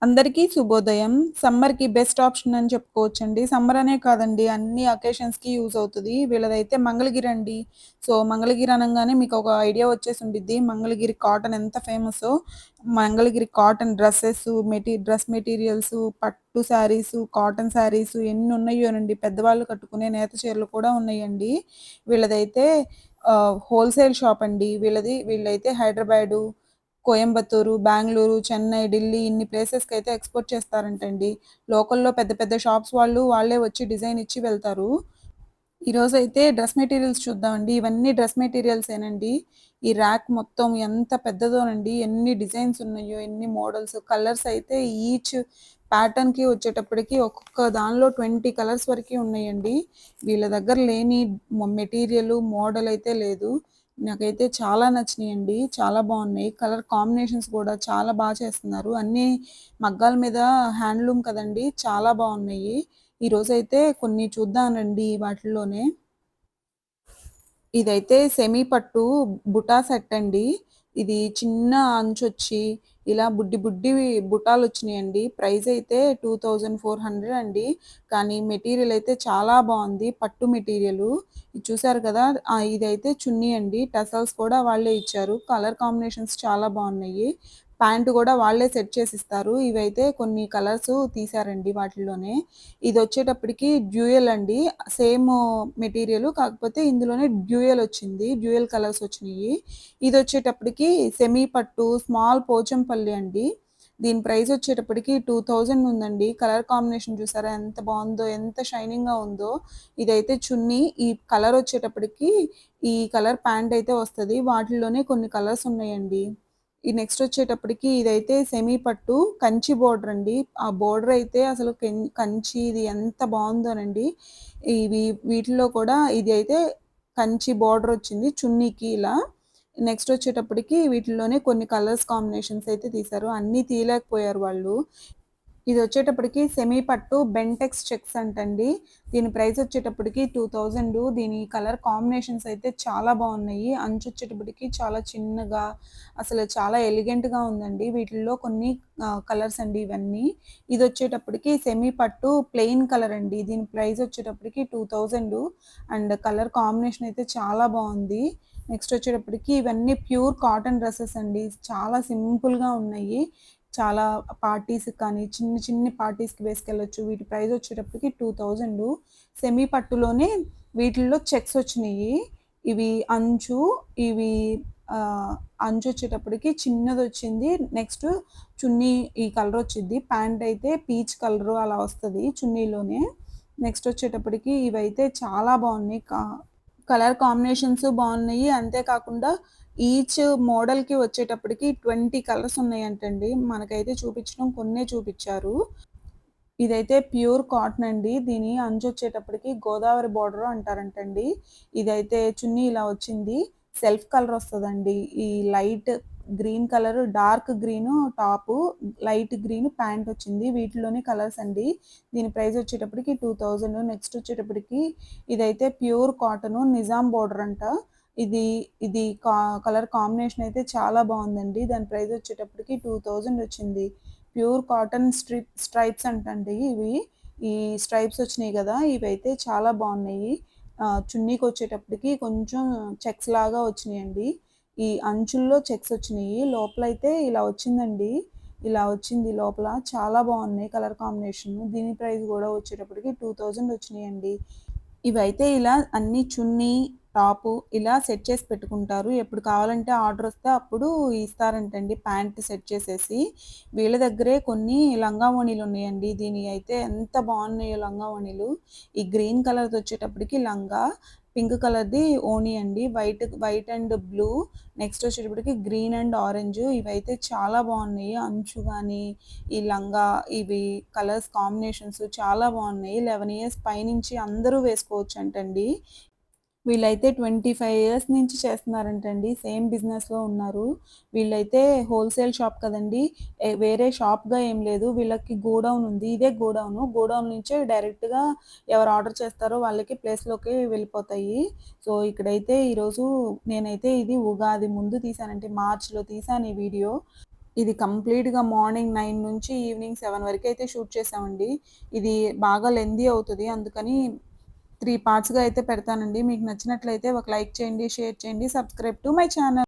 అందరికీ శుభోదయం. సమ్మర్‌కి బెస్ట్ ఆప్షన్ అని చెప్పుకోవచ్చండి. సమ్మర్ అనే కాదండి అన్ని అకేషన్స్‌కి యూజ్ అవుతది. వీళ్ళదైతే మంగళగిరి అండి. సో, మంగళగిరి అనంగానే మీకొక ఐడియా వచ్చేసుండిద్ది. మంగళగిరి కాటన్ ఎంత ఫేమసో. Mangalagiri cotton dresses, dress materials, పట్టు శారీసు, కాటన్ శారీసు ఎన్నున్నయ్యోనండి. పెద్దవాళ్ళు కట్టుకునే నేత చీరలు కూడా ఉన్నయండి. వీళ్ళదైతే హోల్‌సేల్ షాప్ అండి. వీళ్ళైతే హైదరాబాదు, కోయంబత్తూరు, బెంగుళూరు, చెన్నై, ఢిల్లీ ఇన్ని ప్లేసెస్‌కైతే ఎక్స్‌పోర్ట్ చేస్తారంటండి. లోకల్‌లో పెద్ద పెద్ద షాప్స్ వాళ్ళే వచ్చి డిజైన్ ఇచ్చి వెళ్తారు. ఈరోజైతే డ్రెస్ మెటీరియల్స్ చూద్దామండి. ఇవన్నీ డ్రెస్ మెటీరియల్సేనండి. ఈ ర్యాక్ మొత్తం ఎంత పెద్దదోనండి. ఎన్ని డిజైన్స్ ఉన్నాయో, ఎన్ని మోడల్స్, కలర్స్ అయితే ఈచ్ ప్యాటర్న్‌కి వచ్చేటప్పటికి ఒక్కొక్క దానిలో 20 కలర్స్ వరకి ఉన్నాయండి. వీళ్ళ దగ్గర లేని మెటీరియల్, మోడల్ అయితే లేదు. నాకైతే చాలా నచ్చినియండి. చాలా బావున్నాయి. కలర్ కాంబినేషన్స్ కూడా చాలా చేస్తున్నారు. అన్నీ మగ్గాల మీద హ్యాండ్లూమ్ కదండీ! చాలా బావున్నాయి. ఈరోజైతే కొన్ని చూద్దాం రండి వాటిల్లోనే. ఇదైతే సెమీ పట్టు బుటా సెట్ అండి. ఇది చిన్న అంచొచ్చి ఇలా బుడ్డి బుటాలొచ్చినియండి. ప్రైస్ అయితే 2400 అండి. కానీ మెటీరియల్ అయితే చాలా బావుంది. పట్టు మెటీరియలు. ఇది చూసారు కదా! ఇదైతే చున్నీ అండి. టసల్స్ కూడా వాళ్ళే ఇచ్చారు. కలర్ కాంబినేషన్స్ చాలా బావున్నాయి. ప్యాంట్ గూడా వాళ్ళే సెట్ చేసిస్తారు. ఇవైతే కొన్ని కలర్స్ తీశారండి వాటిల్లోనే. ఇదొచ్చేటప్పటికి డ్యూయల్ అండి. సేము మెటీరియలు కాకపోతే ఇందులోనే డ్యూయల్ వచ్చింది. డ్యూయల్ కలర్స్ వచ్చినియి. ఇదొచ్చేటప్పటికి సెమీ పట్టు స్మాల్ పోచంపల్లి అండి. దీని ప్రైస్ వచ్చేటప్పటికి 2000 ఉందండి. కలర్ కాంబినేషన్ చూసారా ఎంత బావుందో, ఎంత షైనింగ్‌గా ఉందో. ఇదైతే చున్నీ. ఈ కలర్ వచ్చేటప్పటికి ఈ కలర్ ప్యాంట్ అయితే వస్తది. వాటిల్లోనే కొన్ని కలర్స్ ఉన్నాయండి. ఈ నెక్స్ట్ వచ్చేటప్పటికి ఇదైతే సెమీ పట్టు కంచి బోర్డర్ అండి. ఆ బోర్డర్ అయితే అసలు కంచి ఇది ఎంత బావుందోనండి. ఇవి వీటిలో కూడా ఇది అయితే కంచి బోర్డర్ వచ్చింది చున్నీకి ఇలా. నెక్స్ట్ వచ్చేటప్పటికి వీటిల్లోనే కొన్ని కలర్స్ కాంబినేషన్స్ అయితే తీశారు. అన్నీ తీయలేకపోయారు వాళ్ళు. ఇదొచ్చేటప్పటికి సెమీ పట్టు బెంటెక్స్ చెక్స్ అంటండి. దీని ప్రైస్ వచ్చేటప్పటికి 2000. దీని కలర్ కాంబినేషన్స్ అయితే చాలా బావున్నాయి. అంచొచ్చేటప్పటికి చాలా చిన్నగా అసలు చాలా ఎలిగెంట్‌గా ఉందండి. వీటిల్లో కొన్ని కలర్స్ అండి ఇవన్నీ. ఇదొచ్చేటప్పటికి సెమీ పట్టు ప్లెయిన్ కలర్ అండి. దీని ప్రైస్ వచ్చేటప్పటికి 2000 అండ్ కలర్ కాంబినేషన్ అయితే చాలా బావుంది. నెక్స్ట్ వచ్చేటప్పటికి ఇవన్నీ ప్యూర్ కాటన్ డ్రెసెస్ అండి. చాలా సింపుల్‌గా ఉన్నాయి. చాలా పార్టీస్‌కి కానీ, చిన్ని పార్టీస్‌కి వేసుకెళ్ళొచ్చు. వీటి ప్రైస్ వచ్చేటప్పటికి 2000. సెమీ పట్టులోనే వీటిల్లో చెక్స్ వచ్చినియి. ఇవి అంచు, ఇవి అంచొచ్చేటప్పటికి చిన్నదొచ్చింది. నెక్స్ట్ చున్నీ ఈ కలర్ వచ్చిద్ది. ప్యాంట్ అయితే పీచ్ కలరు అలా వస్తది చున్నీలోనే. నెక్స్ట్ వచ్చేటప్పటికి ఇవైతే చాలా బావున్నాయి. కలర్ కాంబినేషన్స్ బావున్నాయి. అంతే కాకుండా ఈచ్ మోడల్‌కి వచ్చేటప్పటికి 20 కలర్స్ ఉన్నాయంటండి. మనకైతే చూపించడం కొన్నే చూపిచ్చారు. ఇదైతే ప్యూర్ కాటన్ అండి. దీని అంచొచ్చేటప్పటికి గోదావరి బోర్డర్ అంటారంటండి. ఇదైతే చున్నీ ఇలా వచ్చింది. సెల్ఫ్ కలర్ వస్తదండి. ఈ light green colour, dark green top, light green pant వచ్చింది. వీటిలోనే కలర్స్ అండి. దీని ప్రైస్ వచ్చేటప్పటికి 2000. నెక్స్ట్ వచ్చేటప్పటికి ఇదైతే ప్యూర్ కాటను నిజాం బోర్డర్ అంట. ఇది ఇది కలర్ కాంబినేషన్ అయితే చాలా బావుందండి. దాని ప్రైస్ వచ్చేటప్పటికి 2000 వచ్చింది. ప్యూర్ కాటన్ స్ట్రైప్స్ అంటండి ఇవి. ఈ స్ట్రైప్స్ వచ్చినియి గదా! ఇవైతే చాలా బావున్నాయి. చున్నీకొచ్చేటప్పటికి కొంచెం చెక్స్ లాగా వచ్చినియండి. ఈ అంచుల్లో చెక్స్ వచ్చినియి. లోపలైతే ఇలా వచ్చిందండి. ఇలా వచ్చింది లోపల. చాలా బావున్నాయి కలర్ కాంబినేషన్. దీని ప్రైస్ గూడా వచ్చేటప్పటికి 2000 వచ్చినియండి. ఇవైతే ఇలా అన్నీ చున్నీ, టాపు ఇలా సెట్ చేసి పెట్టుకుంటారు. ఎప్పుడు కావాలంటే ఆర్డరొస్తే అప్పుడు ఇస్తారంటండి ప్యాంట్ సెట్ చేసేసి. వీళ్ళ దగ్గరే కొన్ని లంగా ఓణీలున్నాయండి. దీనియి అయితే ఎంత బావున్నాయో లంగా ఓణీలు. ఈ గ్రీన్ కలర్‌దొచ్చేటప్పటికి లంగా, పింక్ కలర్‌ది ఓణీ అండి. వైట్ అండ్ బ్లూ, నెక్స్ట్ వచ్చేటప్పటికి గ్రీన్ అండ్ ఆరెంజ్ ఇవైతే చాలా బావున్నాయి. అంచు గాని, ఈ లంగా ఇవి కలర్స్ కాంబినేషన్స్ చాలా బావున్నాయి. 11 ఇయర్స్ పైనుంచి అందరూ వేసుకోవచ్చంటండి. వీళ్ళైతే 25 ఇయర్స్ నుంచి చేస్తున్నారంటండి. సేమ్ బిజినెస్‌లో ఉన్నారు. వీళ్ళైతే హోల్‌సేల్ షాప్ కదండీ! వేరే షాప్‌గా ఏం లేదు. వీళ్ళకి గోడౌన్ ఉంది. ఇదే గోడౌను. గోడౌన్ నుంచే డైరెక్ట్‌గా ఎవరు ఆర్డర్ చేస్తారో వాళ్ళకి ప్లేస్‌లోకి వెళ్ళిపోతాయి. సో, ఇక్కడైతే ఈరోజు నేనైతే ఇది ఉగాది ముందు తీశానంటే మార్చ్‌లో తీశాను ఈ వీడియో. ఇది కంప్లీట్‌గా మార్నింగ్ 9 నుంచి ఈవినింగ్ 7 వరకైతే షూట్ చేశామండి. ఇది బాగా లెంథీ అవుతది. అందుకని 3 పార్ట్స్‌గా అయితే పెడతానండి. మీకు నచ్చినట్లయితే ఒక లైక్ చేయండి, షేర్ చేయండి, సబ్స్క్రైబ్ టు మై ఛానల్.